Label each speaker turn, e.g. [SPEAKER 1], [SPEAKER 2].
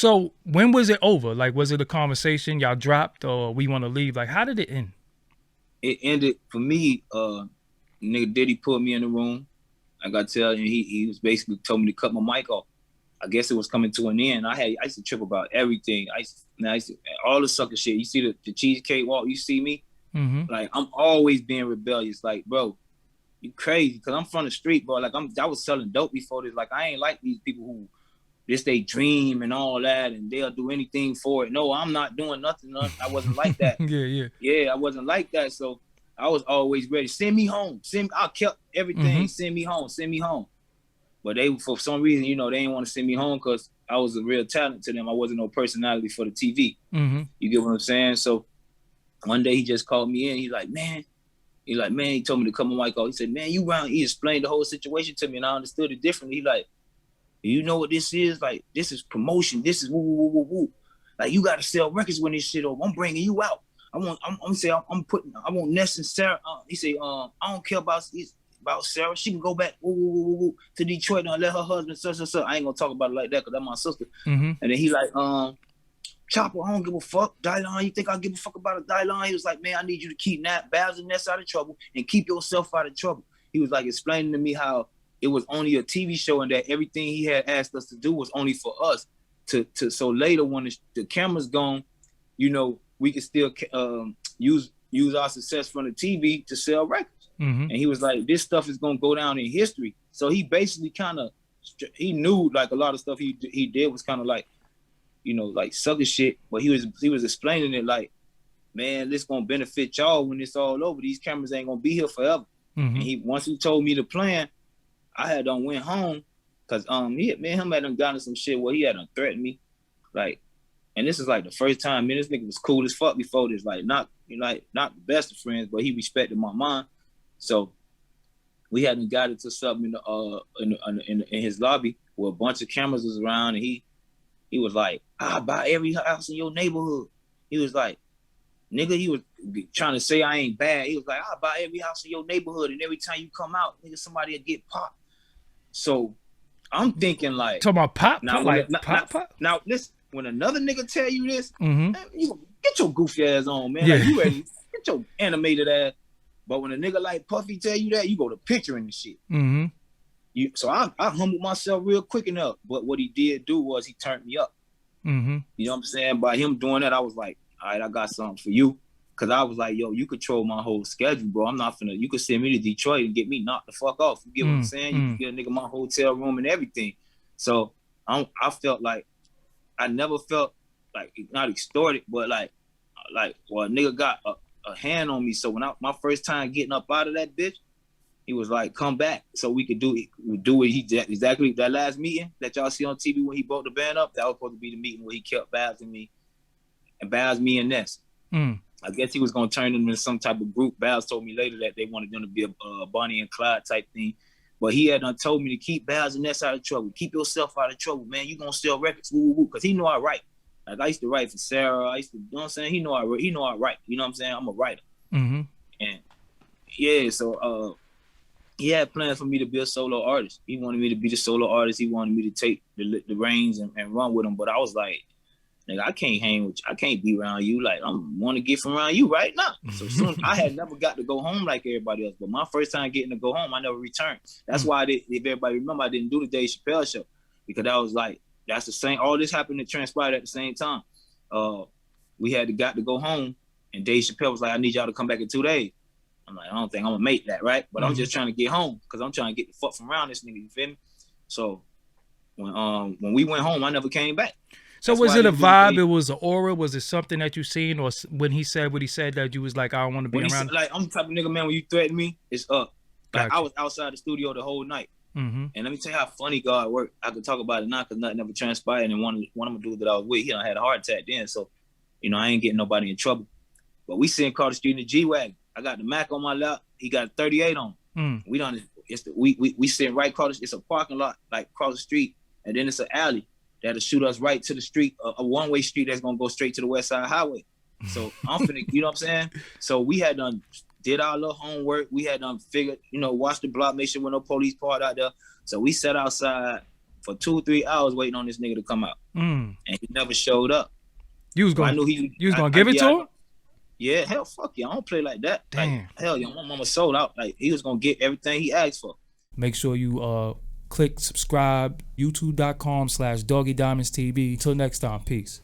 [SPEAKER 1] So when was it over? Like, was it a conversation y'all dropped, or we want to leave? Like, how did it end?
[SPEAKER 2] It ended for me. Nigga Diddy put me in the room. I got to tell you, he was basically told me to cut my mic off. I guess it was coming to an end. I used to trip about everything. I used to all the sucker shit. You see the cheesecake walk. You see me.
[SPEAKER 1] Mm-hmm.
[SPEAKER 2] Like I'm always being rebellious. Like bro, you crazy? Cause I'm from the street, bro. Like I was selling dope before this. Like I ain't like these people who this they dream and all that, and they'll do anything for it. No, I'm not doing nothing. I wasn't like that.
[SPEAKER 1] Yeah.
[SPEAKER 2] Yeah, I wasn't like that. So I was always ready. Send me home. I kept everything.
[SPEAKER 1] Mm-hmm.
[SPEAKER 2] Send me home. Send me home. But they, for some reason, they didn't want to send me home because I was a real talent to them. I wasn't no personality for the TV.
[SPEAKER 1] Mm-hmm.
[SPEAKER 2] You get what I'm saying? So one day he just called me in. He told me to come on my call. He said, man, he explained the whole situation to me and I understood it differently. He like, you know what this is? Like, this is promotion. This is woo, woo, woo, woo. Like, you got to sell records when this shit over. I'm bringing you out. I want Ness and Sarah. He said, I don't care about Sarah. She can go back to Detroit and let her husband, such. I ain't gonna talk about it like that because that's my sister.
[SPEAKER 1] Mm-hmm.
[SPEAKER 2] And then he like, Chopper, I don't give a fuck. Dylan, you think I give a fuck about a Dylan? He was like, man, I need you to keep Babs and Ness out of trouble and keep yourself out of trouble. He was like explaining to me how it was only a TV show and that everything he had asked us to do was only for us. So later when the camera's gone, we could still use our success from the TV to sell records.
[SPEAKER 1] Mm-hmm.
[SPEAKER 2] And he was like, this stuff is gonna go down in history. So he basically he knew like a lot of stuff he did was kind of like, like sucker shit. But he was explaining it like, man, this gonna benefit y'all when it's all over. These cameras ain't gonna be here forever.
[SPEAKER 1] Mm-hmm.
[SPEAKER 2] And once he told me the plan, I had done went home because him had done gotten some shit where he had done threatened me, like, and this is like the first time. Man, this nigga was cool as fuck before this, like not the best of friends, but he respected my mind. So we hadn't got into something in his lobby where a bunch of cameras was around, and he was like, I'll buy every house in your neighborhood. He was like, nigga, he was trying to say I ain't bad. He was like, I'll buy every house in your neighborhood, and every time you come out, nigga, somebody will get popped. So I'm thinking like,
[SPEAKER 1] talking about pop.
[SPEAKER 2] Now listen, when another nigga tell you this,
[SPEAKER 1] mm-hmm.
[SPEAKER 2] man, you get your goofy ass on, man.
[SPEAKER 1] Yeah.
[SPEAKER 2] Like, you ready? Get your animated ass. But when a nigga like Puffy tell you that, you go to picturing the shit.
[SPEAKER 1] Mm-hmm.
[SPEAKER 2] So I humbled myself real quick enough. But what he did do was he turned me up.
[SPEAKER 1] Mm-hmm.
[SPEAKER 2] You know what I'm saying? By him doing that, I was like, all right, I got something for you. Cause I was like, yo, you control my whole schedule, bro. I'm not finna, you could send me to Detroit and get me knocked the fuck off. You get what I'm saying? You can get a nigga my hotel room and everything. So I felt like, I never felt like, not extorted, but like, well, a nigga got a hand on me. So when my first time getting up out of that bitch, he was like, come back so we could do it. We do it. Exactly that last meeting that y'all see on TV when he broke the band up, that was supposed to be the meeting where he kept Babs and me and Ness. I guess he was going to turn them into some type of group. Babs told me later that they wanted them to be a Bonnie and Clyde type thing. But he had done told me to keep Babs and Ness out of trouble. Keep yourself out of trouble, man. You going to sell records. Because he knew I write. Like I used to write for Sarah. I used to, you know what I'm saying? He know I write. You know what I'm saying? I'm a writer.
[SPEAKER 1] Mm-hmm.
[SPEAKER 2] And yeah, so he had plans for me to be a solo artist. He wanted me to be the solo artist. He wanted me to take the reins and run with him. But I was like, nigga, I can't hang with you. I can't be around you. Like, I want to get from around you right now. So soon, I had never got to go home like everybody else. But my first time getting to go home, I never returned. That's why if everybody remember, I didn't do the Dave Chappelle show. Because I was like, that's the same. All this happened and transpired at the same time. We got to go home. And Dave Chappelle was like, I need y'all to come back in 2 days. I'm like, I don't think I'm going to make that, right? But I'm just trying to get home. Because I'm trying to get the fuck from around this nigga, you feel me? So when we went home, I never came back.
[SPEAKER 1] So was it a vibe? It was an aura? Was it something that you seen? Or when he said what he said that you was like, I don't want to be around?
[SPEAKER 2] Said, like, I'm the type of nigga, man, when you threaten me, it's up. Like,
[SPEAKER 1] gotcha.
[SPEAKER 2] I was outside the studio the whole night.
[SPEAKER 1] Mm-hmm.
[SPEAKER 2] And let me tell you how funny God worked. I could talk about it now because nothing ever transpired. And one of the dudes that I was with, he had a heart attack then. So, I ain't getting nobody in trouble. But we sitting across the street in the G-Wagon. I got the Mac on my lap. He got a 38 on. We done. We sitting right across. It's a parking lot, like across the street. And then it's an alley that'll shoot us right to the street, a one-way street that's gonna go straight to the West Side Highway. So I'm finna, you know what I'm saying? So we had did our little homework. We had figured, watch the block, make sure there no police part out there. So we sat outside for 2-3 hours waiting on this nigga to come out, and he never showed up.
[SPEAKER 1] You was gonna give it to him?
[SPEAKER 2] Yeah, hell, fuck yeah, I don't play like that.
[SPEAKER 1] Damn.
[SPEAKER 2] Like, hell yeah, my mama sold out. Like, he was gonna get everything he asked for.
[SPEAKER 1] Make sure you click subscribe, youtube.com/Doggie Diamonds TV. Till next time, peace.